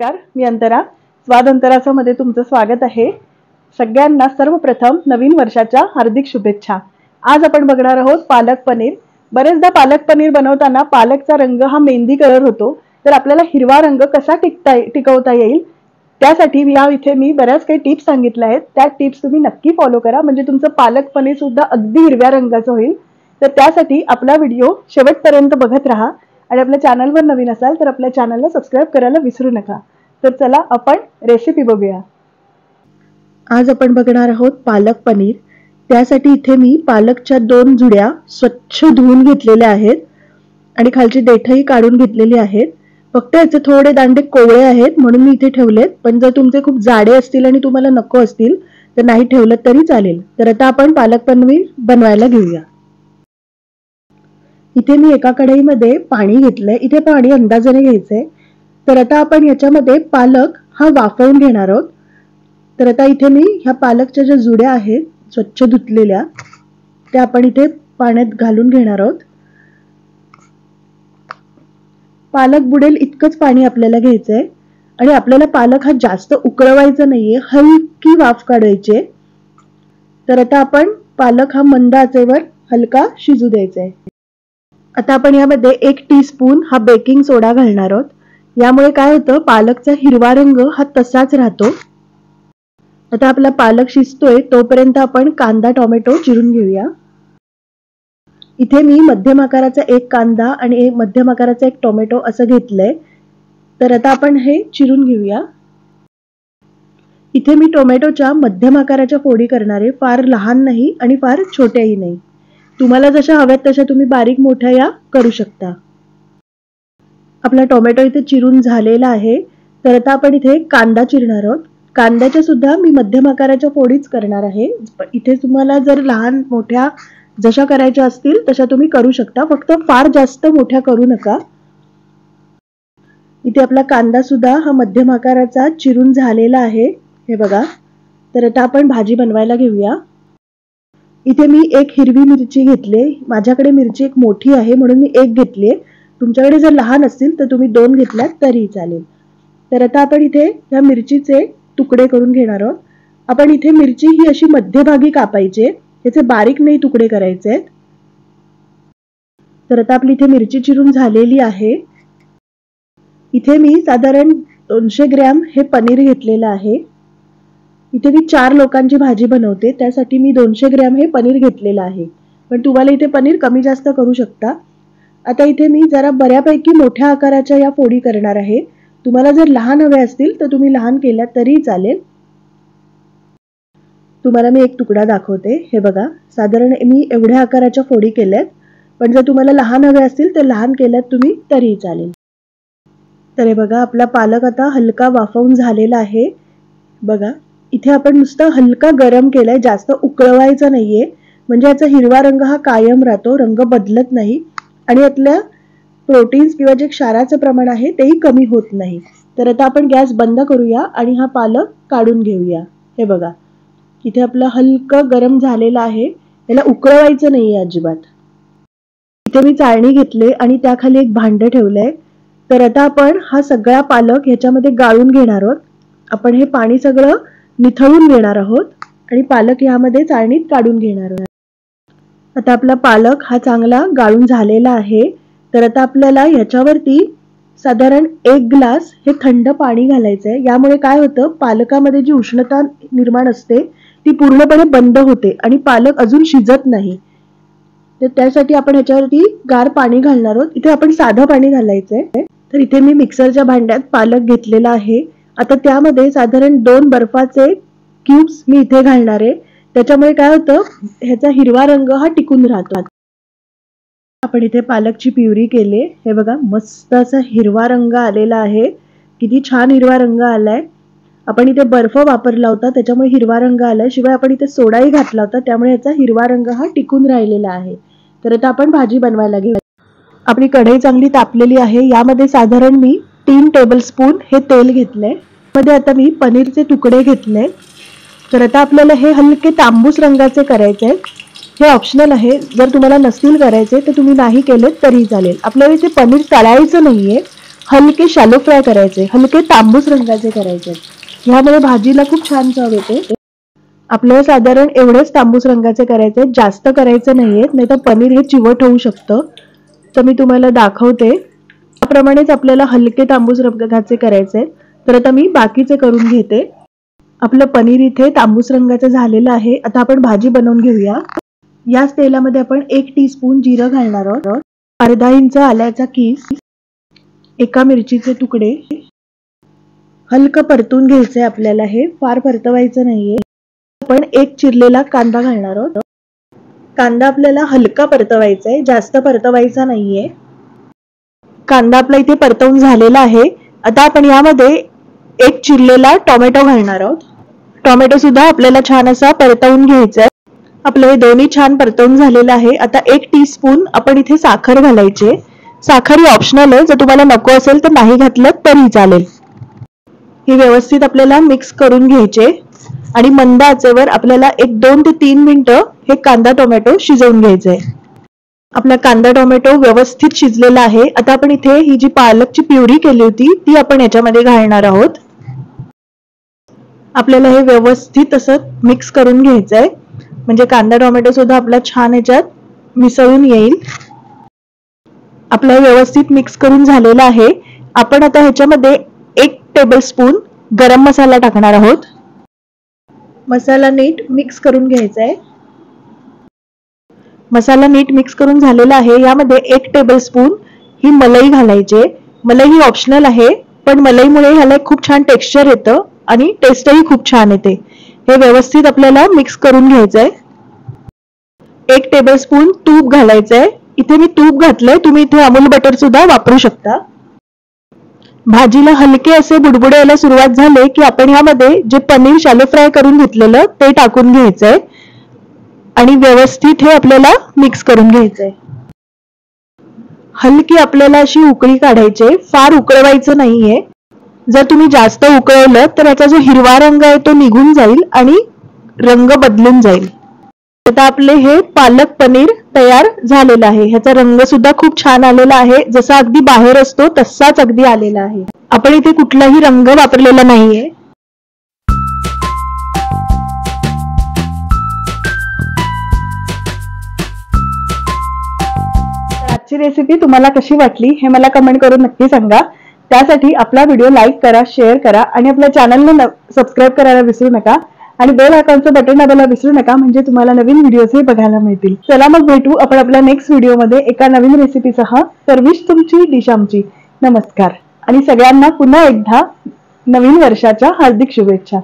नमस्कार, मी अंतरा. स्वाद अंतराचं मध्ये तुमचं स्वागत आहे. सगळ्यांना सर्वप्रथम नवीन वर्षाच्या हार्दिक शुभेच्छा. आज आपण बघणार आहोत पालक पनीर. बरेचदा पालक पनीर बनवताना पालकचा रंग हा मेहंदी कलर होतो, तर आपल्याला हिरवा रंग कसा टिकवता येईल त्यासाठी मी बऱ्याच काही टिप्स सांगितल्या आहेत. त्या टिप्स तुम्ही नक्की फॉलो करा, म्हणजे तुमचं पालक पनीर सुद्धा अगदी हिरव्या रंगाचं होईल. तर त्यासाठी आपला व्हिडिओ शेवटपर्यंत बघत राहा आणि आपल्या चॅनलवर नवीन असाल तर आपल्या चॅनलला सबस्क्राईब करायला विसरू नका. तर चला आपण रेसिपी बघूया. आज आपण बघणार आहोत पालक पनीर. त्यासाठी इथे मी पालकच्या 2 जुड्या स्वच्छ धुवून घेतलेल्या आहेत आणि खालची देठही काढून घेतलेली आहेत. फक्त याचे थोडे दांडे कोवळे आहेत म्हणून मी इथे ठेवलेत, पण जर तुमचे खूप जाडे असतील आणि तुम्हाला नको असतील तर नाही ठेवलं तरी चालेल. तर आता आपण पालक पनीर बनवायला घेऊया. इथे मी एका कढईमध्ये पाणी घेतलंय. इथे पाणी अंदाजाने घ्यायचंय. तर आता आपण याच्यामध्ये पालक हा वाफवून घेणार आहोत. तर आता इथे मी ह्या पालकच्या ज्या जुड्या आहेत स्वच्छ धुतलेल्या त्या आपण इथे पाण्यात घालून घेणार आहोत. पालक बुडेल इतकंच पाणी आपल्याला घ्यायचंय आणि आपल्याला पालक हा जास्त उकळवायचा नाहीये, हलकी वाफ काढायची. तर आता आपण पालक हा मंद आचेवर हलका शिजू द्यायचा आहे. आता आपण यामध्ये 1 टीस्पून हा बेकिंग सोडा घालणार आहोत. यामुळे काय होतं, पालकचा हिरवा रंग हा तसाच राहतो. आता आपला पालक शिजतोय तोपर्यंत आपण कांदा टोमॅटो चिरून घेऊया. इथे मी मध्यम आकाराचा 1 कांदा आणि मध्यम आकाराचा 1 टोमॅटो असं घेतलंय. तर आता आपण हे चिरून घेऊया. इथे मी टोमॅटोच्या मध्यम आकाराच्या फोडी करणार आहे, फार लहान नाही आणि फार छोट्याही नाही. तुम्हाला जशा हव्यात तशा तुम्ही बारीक मोठ्या या करू शकता. आपला टोमॅटो इथे चिरून झालेला आहे. तर आता आपण इथे कांदा चिरणार आहोत. कांद्याच्या सुद्धा मी मध्यम आकाराच्या फोडीच करणार आहे. इथे तुम्हाला जर लहान मोठ्या जशा करायच्या असतील तशा तुम्ही करू शकता, फक्त फार जास्त मोठ्या करू नका. इथे आपला कांदा सुद्धा हा मध्यम आकाराचा चिरून झालेला आहे, हे बघा. तर आता आपण भाजी बनवायला घेऊया. इथे मी 1 हिरवी मिरची घेतली. माझ्याकडे मिरची एक मोठी आहे म्हणून मी 1 घेतली. तुमच्याकडे जर लहान असतील तर तुम्ही 2 घेतलात तरी चालेल. तर आता आपण इथे या मिरचीचे तुकडे करून घेणार आहोत. आपण इथे मिरची ही अशी मध्यभागी कापायची, याचे बारीक नाही तुकडे करायचे. तर आता आपली इथे मिरची चिरून झालेली आहे. इथे मी साधारण 200 ग्रॅम हे पनीर घेतलेलं आहे. इथे मी 4 लोकांची भाजी बनवते, त्यासाठी मी 200 ग्रॅम हे पनीर घेतलेलं आहे, पण तुम्हाला इथे पनीर कमी जास्त करू शकता. आता इथे मी जरा बऱ्यापैकी मोठ्या आकाराच्या या फोडी करणार आहे. तुम्हाला जर लहान हवे असतील तर तुम्ही लहान केल्या तरी चालेल. तुम्हाला मी एक तुकडा दाखवते, हे बघा. साधारण मी एवढ्या आकाराच्या फोडी केल्यात, पण जर तुम्हाला लहान हवे असतील तर लहान केल्यात तुम्ही तरी चालेल. तर हे बघा, आपला पालक आता हलका वाफवून झालेला आहे. बघा, इथे आपण नुसतं हलका गरम केलाय, जास्त उकळवायचा नाहीये, म्हणजे याचा हिरवा रंग हा कायम राहतो, रंग बदलत नाही आणि यातल्या प्रोटीन्स किंवा जे क्षाराचं प्रमाण आहे तेही कमी होत नाही. तर आता आपण गॅस बंद करूया आणि हा पालक काढून घेऊया. हे बघा, इथे आपलं हलकं गरम झालेलं आहे, याला उकळवायचं नाहीये अजिबात. इथे मी चाळणी घेतली आणि त्याखाली एक भांडं ठेवलंय. तर आता आपण हा सगळा पालक ह्याच्यामध्ये गाळून घेणार आहोत. आपण हे पाणी सगळं निथळून घेणार आहोत आणि पालक यामध्ये चाळणीत काढून घेणार आहोत. आता आपला पालक हा चांगला गाळून झालेला आहे. तर आता आपल्याला ह्याच्यावरती साधारण 1 ग्लास हे थंड पाणी घालायचंय. यामुळे काय होतं, पालकामध्ये जी उष्णता निर्माण असते ती पूर्णपणे बंद होते आणि पालक अजून शिजत नाही. तर त्यासाठी आपण ह्याच्यावरती गार पाणी घालणार आहोत. इथे आपण साधं पाणी घालायचंय. तर इथे मी मिक्सरच्या भांड्यात पालक घेतलेला आहे. आता त्यामध्ये साधारण 2 बर्फाचे क्यूब्स मी इथे घालणार आहे. त्याच्यामुळे काय होतं, ह्याचा हिरवा रंग हा टिकून राहतो. आपण इथे पालकची प्युरी केली, हे बघा, मस्त असा हिरवा रंग आलेला आहे. किती छान हिरवा रंग आलाय. आपण इथे बर्फ वापरला होता त्याच्यामुळे हिरवा रंग आलाय, शिवाय आपण इथे सोडाही घातला होता त्यामुळे याचा हिरवा रंग हा टिकून राहिलेला आहे. तर आता आपण भाजी बनवायला घेऊ. आपली कढई चांगली तापलेली आहे. यामध्ये साधारण मी 3 टेबलस्पून हे तेल घेतलंय. मध्ये आता मी पनीरचे तुकडे घेतले. तर आता आपल्याला हे हलके तांबूस रंगाचे करायचे आहेत. हे ऑप्शनल आहे, जर तुम्हाला नसतील करायचे तर तुम्ही नाही केले तरी चालेल. आपल्याला इथे पनीर तळायचं नाहीये, हलके शॅलो फ्राय करायचे, हलके तांबूस रंगाचे करायचे. ह्यामुळे भाजीला खूप छान चव येते. आपल्याला साधारण एवढेच तांबूस रंगाचे करायचे, जास्त करायचे नाहीयेत, नाही तर पनीर हे चिवट होऊ शकतं. तर मी तुम्हाला दाखवते. त्याप्रमाणेच आपल्याला हलके तांबूस रंगाचे करायचे. तर आता मी बाकीचे करून घेते. आपलं पनीर इथे तांबूस रंगाचं झालेलं आहे. आता आपण भाजी बनवून घेऊया. याच तेलामध्ये आपण 1 टीस्पून जिरं घालणार आहोत, अर्धा इंच आल्याचा कीस, एका मिरचीचे तुकडे. हलकं परतून घ्यायचंय आपल्याला, हे फार परतवायचं नाहीये. आपण 1 चिरलेला कांदा घालणार आहोत. कांदा आपल्याला हलका परतवायचा आहे, जास्त परतवायचा नाहीये. कांदा आपला इथे परतवून झालेला आहे. आता आपण यामध्ये 1 चिरलेला टोमॅटो घालणार आहोत. टोमॅटो सुद्धा आपल्याला छान असा परतवून घ्यायचा आहे. आपलं हे दोन्ही छान परतवून झालेलं आहे. आता 1 टीस्पून आपण इथे साखर घालायची. साखर ही ऑप्शनल आहे, जर तुम्हाला नको असेल तर नाही घातलं तरी चालेल. हे व्यवस्थित आपल्याला मिक्स करून घ्यायचे आणि मंद आचेवर आपल्याला 1-2 ते 3 मिनिटं हे कांदा टोमॅटो शिजवून घ्यायचंय. आपला कांदा टोमॅटो व्यवस्थित शिजलेला आहे. आता आपण इथे ही जी पालकची प्युरी केली होती ती आपण याच्यामध्ये घालणार आहोत. आपल्याला हे व्यवस्थित असं मिक्स करून घ्यायचंय, म्हणजे कांदा टोमॅटो सुद्धा आपला छान याच्यात मिसळून येईल. आपलं व्यवस्थित मिक्स करून झालेलं आहे. आपण आता ह्याच्यामध्ये 1 टेबलस्पून गरम मसाला टाकणार आहोत. मसाला नीट मिक्स करून घ्यायचा आहे. मसाला नीट मिक्स करून झालेला आहे. यामध्ये 1 टेबलस्पून ही मलाई घालायची. मलाई ही ऑप्शनल आहे, पण मलाईमुळे ह्याला खूप छान टेक्स्चर येतं आणि टेस्टही खूप छान येते. हे व्यवस्थित आपल्याला मिक्स करून घ्यायचंय. 1 टेबलस्पून तूप घालायचंय. इथे मी तूप घातलंय, तुम्ही इथे अमूल बटर सुद्धा वापरू शकता. भाजीला हलके असे बुडबुडे यायला सुरुवात झाले की आपण यामध्ये जे पनीर शॅलो फ्राय करून घेतलेलं ते टाकून घ्यायचंय आणि व्यवस्थित हे आपल्याला मिक्स करून घ्यायचंय. हलकी आपल्याला अशी उकळी काढायची, फार उकळवायचं नाहीये. जर तुम्ही जास्त उकळवलं तर याचा जो हिरवा रंग आहे तो निघून जाईल आणि रंग बदलून जाईल. आता आपले हे पालक पनीर तयार झालेलं आहे. ह्याचा रंग सुद्धा खूप छान आलेला आहे, जसा अगदी बाहेर असतो तसाच अगदी आलेला आहे. आपण इथे कुठलाही रंग वापरलेला नाहीये. आजची रेसिपी तुम्हाला कशी वाटली हे मला कमेंट करून नक्की सांगा. त्यासाठी आपला व्हिडिओ लाईक करा, शेअर करा आणि आपल्या चॅनलला सबस्क्राईब करायला विसरू नका आणि बेल आयकॉनचं बटन दाबायला विसरू नका, म्हणजे तुम्हाला नवीन व्हिडिओज हे बघायला मिळतील. चला मग भेटू आपण आपल्या नेक्स्ट व्हिडिओमध्ये एका नवीन रेसिपीसह. तर विश तुमची डिश आमची. नमस्कार आणि सगळ्यांना पुन्हा एकदा नवीन वर्षाच्या हार्दिक शुभेच्छा.